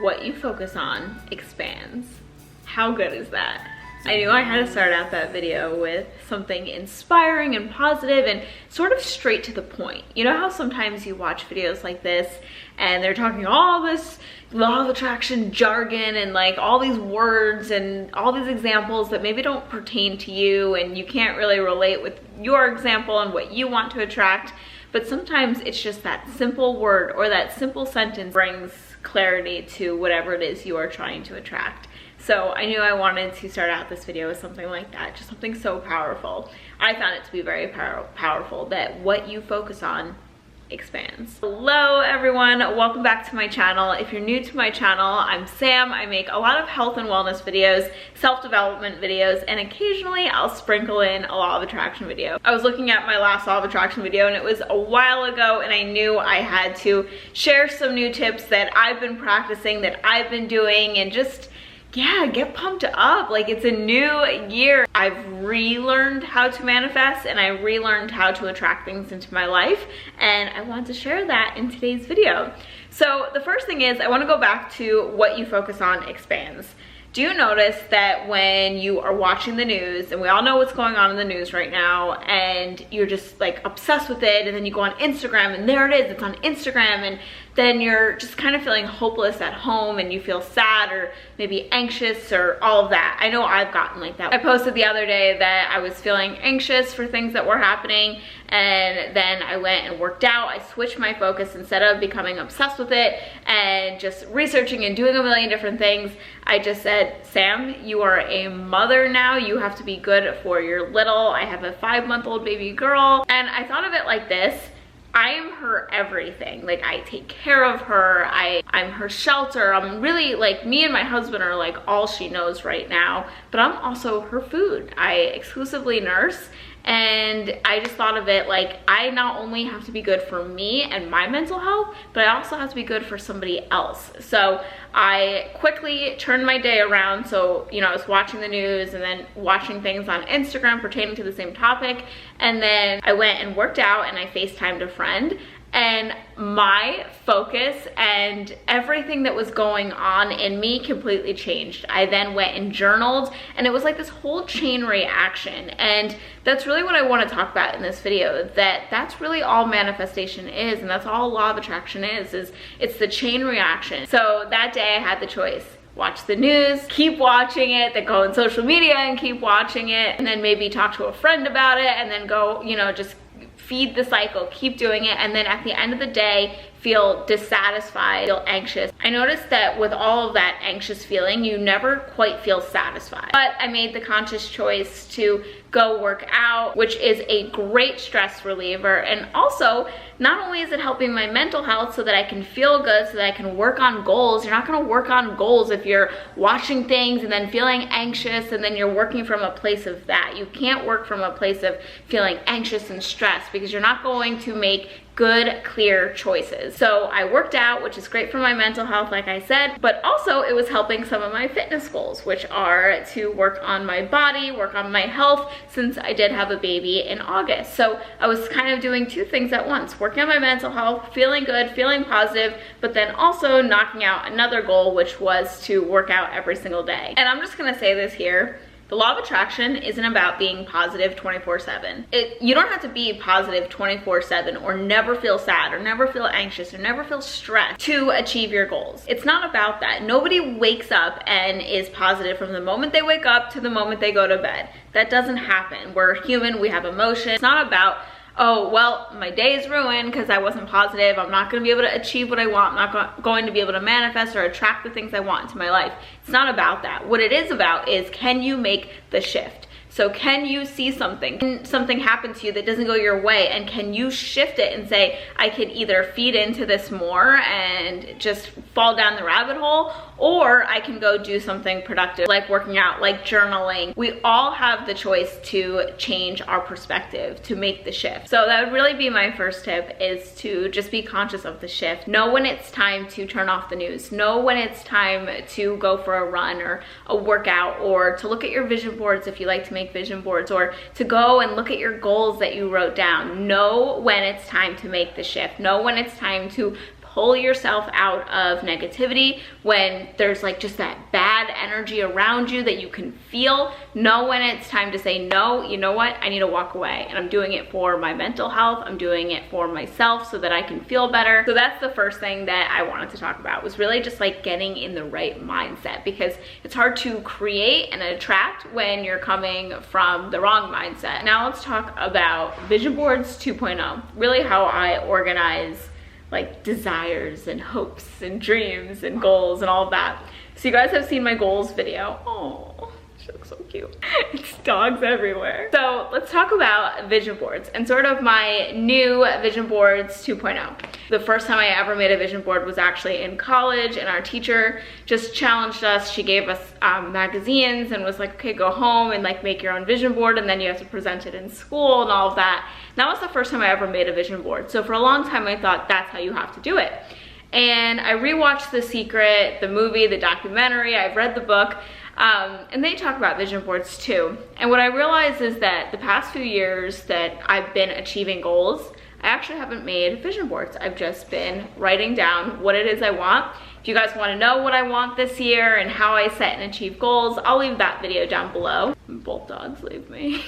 what you focus on expands. How good is that? I knew I had to start out that video with something inspiring and positive and sort of straight to the point. You know how sometimes you watch videos like this and they're talking all this law of attraction jargon and like all these words and all these examples that maybe don't pertain to you and you can't really relate with your example and what you want to attract. But sometimes it's just that simple word or that simple sentence brings clarity to whatever it is you are trying to attract. So I knew I wanted to start out this video with something like that, just something so powerful. I found it to be very powerful that what you focus on expands. Hello everyone, welcome back to my channel. If you're new to my channel, I'm Sam. I make a lot of health and wellness videos, self-development videos, and occasionally I'll sprinkle in a law of attraction video. I was looking at my last law of attraction video and it was a while ago and I knew I had to share some new tips that I've been practicing, that I've been doing, and just get pumped up. Like, it's a new year. I've relearned how to manifest and I relearned how to attract things into my life, and I want to share that in today's video. So the first thing is I want to go back to what you focus on expands. Do you notice that when you are watching the news, and we all know what's going on in the news right now, and you're just like obsessed with it, and then you go on Instagram and there it is, it's on Instagram, and then you're just kind of feeling hopeless at home and you feel sad or maybe anxious or all of that. I know I've gotten like that. I posted the other day that I was feeling anxious for things that were happening, and then I went and worked out. I switched my focus. Instead of becoming obsessed with it and just researching and doing a million different things, I just said, Sam, you are a mother now. You have to be good for your little. I have a 5-month-old baby girl. And I thought of it like this. I am her everything. Like, I take care of her. I'm her shelter. I'm really, like, me and my husband are like all she knows right now, but I'm also her food. I exclusively nurse. And I just thought of it like, I not only have to be good for me and my mental health, but I also have to be good for somebody else. So I quickly turned my day around. So, you know, I was watching the news and then watching things on Instagram pertaining to the same topic. And then I went and worked out and I FaceTimed a friend. And my focus and everything that was going on in me completely changed. I then went and journaled, and it was like this whole chain reaction. And that's really what I want to talk about in this video, that's really all manifestation is, and that's all law of attraction is it's the chain reaction. So that day I had the choice. Watch the news, keep watching it, then go on social media and keep watching it, and then maybe talk to a friend about it, and then go, you know, just feed the cycle, keep doing it, and then at the end of the day, feel dissatisfied, feel anxious. I noticed that with all of that anxious feeling, you never quite feel satisfied. But I made the conscious choice to go work out, which is a great stress reliever. And also, not only is it helping my mental health so that I can feel good, so that I can work on goals. You're not gonna work on goals if you're watching things and then feeling anxious and then you're working from a place of that. You can't work from a place of feeling anxious and stressed, because you're not going to make good, clear choices. So I worked out, which is great for my mental health, like I said, but also it was helping some of my fitness goals, which are to work on my body, work on my health, since I did have a baby in August. So I was kind of doing two things at once, working on my mental health, feeling good, feeling positive, but then also knocking out another goal, which was to work out every single day. And I'm just gonna say this here. The law of attraction isn't about being positive 24/7. You don't have to be positive 24/7 or never feel sad or never feel anxious or never feel stressed to achieve your goals. It's not about that. Nobody wakes up and is positive from the moment they wake up to the moment they go to bed. That doesn't happen. We're human, we have emotions. It's not about, oh, well, my day is ruined because I wasn't positive. I'm not going to be able to achieve what I want. I'm not going to be able to manifest or attract the things I want into my life. It's not about that. What it is about is, can you make the shift? So can you see something? Can something happen to you that doesn't go your way? And can you shift it and say, I can either feed into this more and just fall down the rabbit hole, or I can go do something productive, like working out, like journaling. We all have the choice to change our perspective, to make the shift. So that would really be my first tip, is to just be conscious of the shift. Know when it's time to turn off the news. Know when it's time to go for a run or a workout, or to look at your vision boards if you like to make vision boards, or to go and look at your goals that you wrote down. Know when it's time to make the shift. Know when it's time to pull yourself out of negativity, when there's like just that bad energy around you that you can feel, know when it's time to say, no, you know what, I need to walk away. And I'm doing it for my mental health. I'm doing it for myself so that I can feel better. So that's the first thing that I wanted to talk about, was really just like getting in the right mindset, because it's hard to create and attract when you're coming from the wrong mindset. Now let's talk about Vision Boards 2.0, really how I organize like desires and hopes and dreams and goals and all of that. So you guys have seen my goals video. Oh, she looks so cute. It's dogs everywhere. So let's talk about vision boards and sort of my new Vision Boards 2.0. The first time I ever made a vision board was actually in college, and our teacher just challenged us. She gave us magazines and was like, okay, go home and like make your own vision board, and then you have to present it in school and all of that. And that was the first time I ever made a vision board. So for a long time I thought that's how you have to do it. And I rewatched The Secret, the movie, the documentary, I've read the book, and they talk about vision boards too. And what I realized is that the past few years that I've been achieving goals, I actually haven't made vision boards. I've just been writing down what it is I want. If you guys want to know what I want this year and how I set and achieve goals, I'll leave that video down below. Both dogs leave me.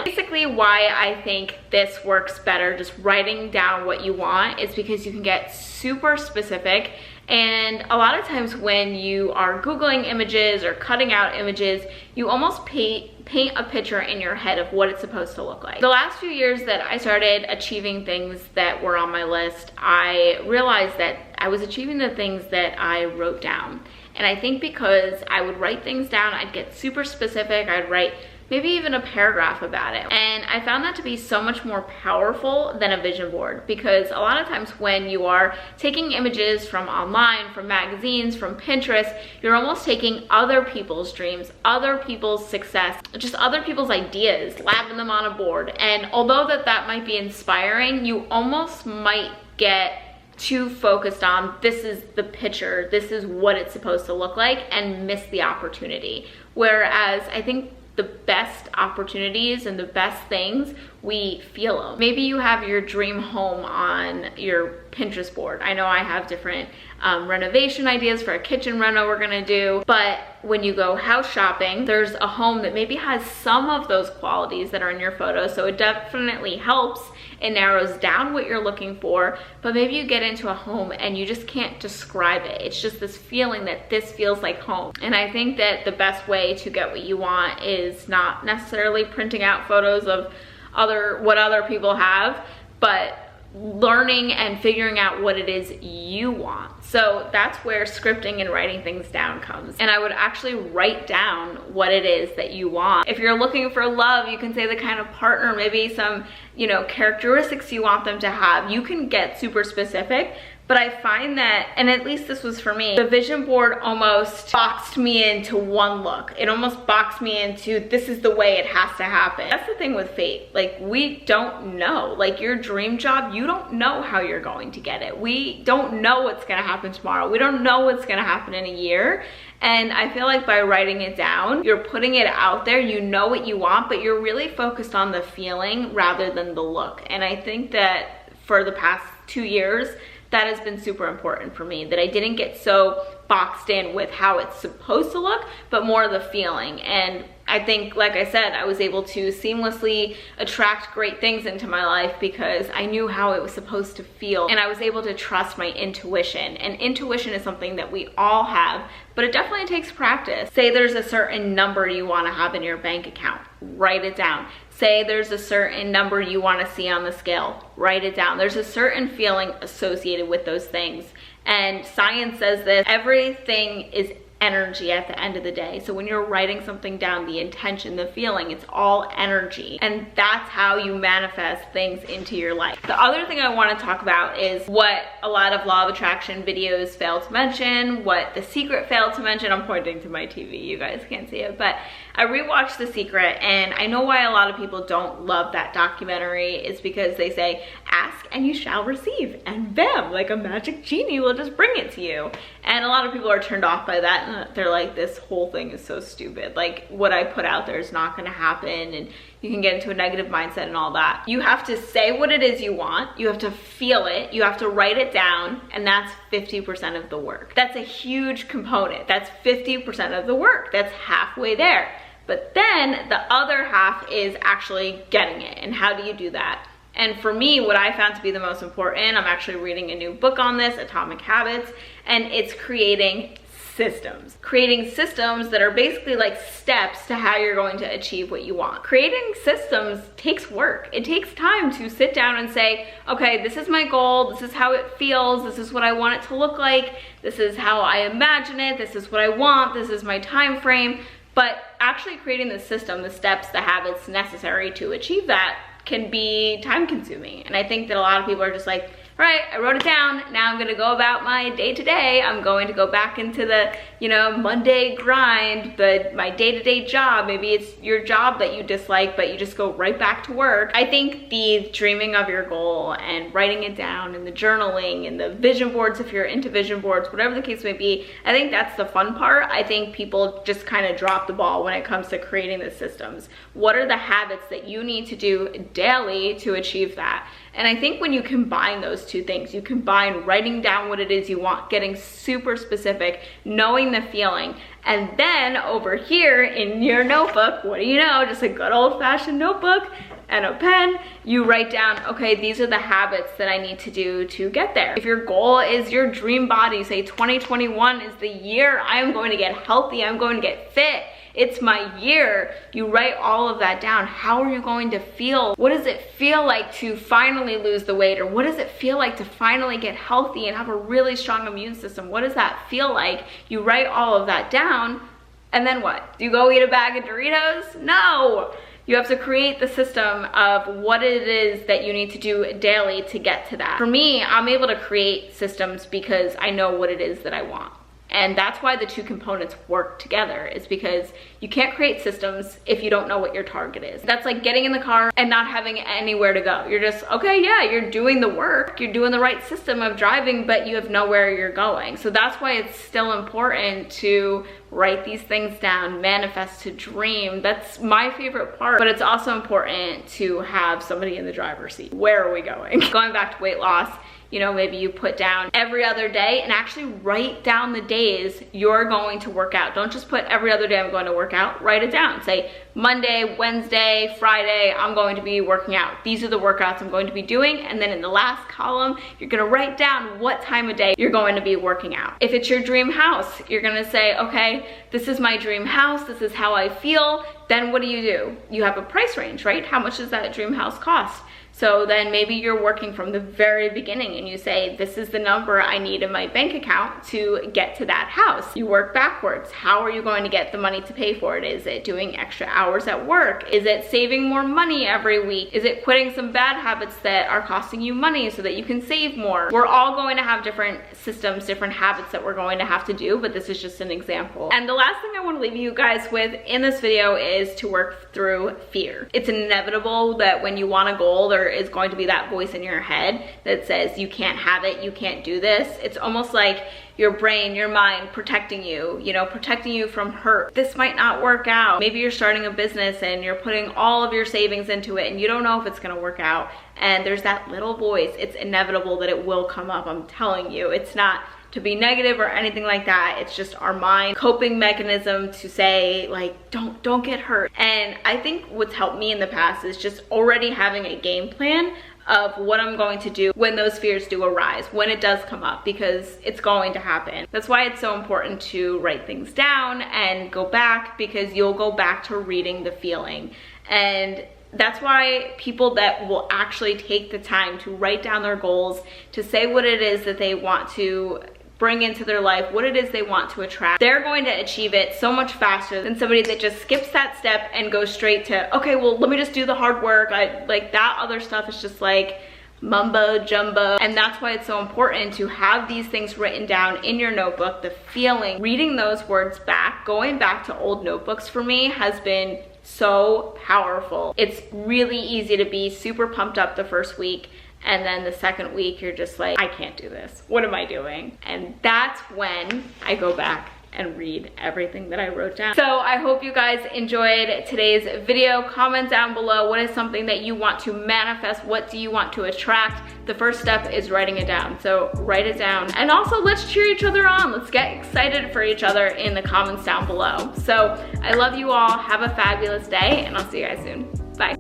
Basically why I think this works better, just writing down what you want, is because you can get super specific. And a lot of times when you are Googling images or cutting out images, you almost paint a picture in your head of what it's supposed to look like. The last few years that I started achieving things that were on my list, I realized that I was achieving the things that I wrote down. And I think because I would write things down, I'd get super specific, I'd write maybe even a paragraph about it. And I found that to be so much more powerful than a vision board, because a lot of times when you are taking images from online, from magazines, from Pinterest, you're almost taking other people's dreams, other people's success, just other people's ideas, lapping them on a board. And although that might be inspiring, you almost might get too focused on this is the picture, this is what it's supposed to look like, and miss the opportunity. Whereas I think the best opportunities and the best things, we feel them. Maybe you have your dream home on your Pinterest board. I know I have different renovation ideas for a kitchen reno we're gonna do, but when you go house shopping, there's a home that maybe has some of those qualities that are in your photo, so it definitely helps. It narrows down what you're looking for, but maybe you get into a home and you just can't describe it. It's just this feeling that this feels like home. And I think that the best way to get what you want is not necessarily printing out photos of what other people have, but learning and figuring out what it is you want. So that's where scripting and writing things down comes. And I would actually write down what it is that you want. If you're looking for love, you can say the kind of partner, maybe some, you know, characteristics you want them to have. You can get super specific. But I find that, and at least this was for me, the vision board almost boxed me into one look. It almost boxed me into, this is the way it has to happen. That's the thing with fate. Like, we don't know. Like, your dream job, you don't know how you're going to get it. We don't know what's gonna happen tomorrow. We don't know what's gonna happen in a year. And I feel like by writing it down, you're putting it out there, you know what you want, but you're really focused on the feeling rather than the look. And I think that for the past 2 years, that has been super important for me, that I didn't get so boxed in with how it's supposed to look, but more the feeling. And I think, like I said, I was able to seamlessly attract great things into my life because I knew how it was supposed to feel, and I was able to trust my intuition. And intuition is something that we all have, but it definitely takes practice. Say there's a certain number you want to have in your bank account, write it down. Say there's a certain number you want to see on the scale, write it down. There's a certain feeling associated with those things. And science says this, everything is energy at the end of the day. So when you're writing something down, the intention, the feeling, it's all energy. And that's how you manifest things into your life. The other thing I want to talk about is what a lot of law of attraction videos fail to mention, what The Secret failed to mention. I'm pointing to my TV, you guys can't see it, but I rewatched The Secret, and I know why a lot of people don't love that documentary is because they say, ask and you shall receive, and bam, like a magic genie will just bring it to you. And a lot of people are turned off by that, then they're like, this whole thing is so stupid. Like, what I put out there is not gonna happen, and you can get into a negative mindset and all that. You have to say what it is you want. You have to feel it. You have to write it down, and that's 50% of the work. That's a huge component. That's 50% of the work. That's halfway there. But then the other half is actually getting it. And how do you do that? And for me, what I found to be the most important, I'm actually reading a new book on this, Atomic Habits, and it's creating systems. Creating systems that are basically like steps to how you're going to achieve what you want. Creating systems takes work. It takes time to sit down and say, okay, this is my goal, this is how it feels, this is what I want it to look like, this is how I imagine it, this is what I want, this is my time frame. But actually creating the system, the steps, the habits necessary to achieve that can be time consuming. And I think that a lot of people are just like, all right, I wrote it down, now I'm gonna go about my day-to-day. I'm going to go back into the, you know, Monday grind, my day-to-day job. Maybe it's your job that you dislike, but you just go right back to work. I think the dreaming of your goal and writing it down and the journaling and the vision boards, if you're into vision boards, whatever the case may be, I think that's the fun part. I think people just kind of drop the ball when it comes to creating the systems. What are the habits that you need to do daily to achieve that? And I think when you combine those two things, you combine writing down what it is you want, getting super specific, knowing the feeling, and then over here in your notebook, what do you know, just a good old-fashioned notebook and a pen, you write down, okay, these are the habits that I need to do to get there. If your goal is your dream body, say 2021 is the year I am going to get healthy, I'm going to get fit, it's my year. You write all of that down. How are you going to feel? What does it feel like to finally lose the weight? Or what does it feel like to finally get healthy and have a really strong immune system? What does that feel like? You write all of that down, and then what? Do you go eat a bag of Doritos? No! You have to create the system of what it is that you need to do daily to get to that. For me, I'm able to create systems because I know what it is that I want. And that's why the two components work together, is because you can't create systems if you don't know what your target is. That's like getting in the car and not having anywhere to go. You're just, okay, yeah, you're doing the work, you're doing the right system of driving, but you have nowhere you're going. So that's why it's still important to write these things down, manifest, to dream. That's my favorite part, but it's also important to have somebody in the driver's seat. Where are we going? Going back to weight loss, you know, maybe you put down every other day and actually write down the days you're going to work out. Don't just put every other day I'm going to work out. Write it down. Say Monday, Wednesday, Friday, I'm going to be working out. These are the workouts I'm going to be doing. And then in the last column, you're gonna write down what time of day you're going to be working out. If it's your dream house, you're gonna say, okay, this is my dream house. This is how I feel. Then what do? You have a price range, right? How much does that dream house cost? So then maybe you're working from the very beginning and you say, this is the number I need in my bank account to get to that house. You work backwards. How are you going to get the money to pay for it? Is it doing extra hours at work? Is it saving more money every week? Is it quitting some bad habits that are costing you money so that you can save more? We're all going to have different systems, different habits that we're going to have to do, but this is just an example. And the last thing I want to leave you guys with in this video is to work through fear. It's inevitable that when you want a goal, there is going to be that voice in your head that says you can't have it, you can't do this. It's almost like your brain, your mind protecting you, you know, protecting you from hurt. This might not work out. Maybe you're starting a business and you're putting all of your savings into it and you don't know if it's gonna work out. And there's that little voice. It's inevitable that it will come up, I'm telling you. It's not to be negative or anything like that. It's just our mind coping mechanism to say, like, don't get hurt. And I think what's helped me in the past is just already having a game plan of what I'm going to do when those fears do arise, when it does come up, because it's going to happen. That's why it's so important to write things down and go back, because you'll go back to reading the feeling. And that's why people that will actually take the time to write down their goals, to say what it is that they want to bring into their life, what it is they want to attract, they're going to achieve it so much faster than somebody that just skips that step and goes straight to, okay, well, let me just do the hard work. Like that other stuff is just like mumbo jumbo. And that's why it's so important to have these things written down in your notebook, the feeling, reading those words back, going back to old notebooks for me has been so powerful. It's really easy to be super pumped up the first week, and then the second week you're just like, I can't do this. What am I doing? And that's when I go back and read everything that I wrote down. So I hope you guys enjoyed today's video. Comment down below, what is something that you want to manifest? What do you want to attract? The first step is writing it down. So write it down. And also, let's cheer each other on. Let's get excited for each other in the comments down below. So I love you all. Have a fabulous day, and I'll see you guys soon. Bye.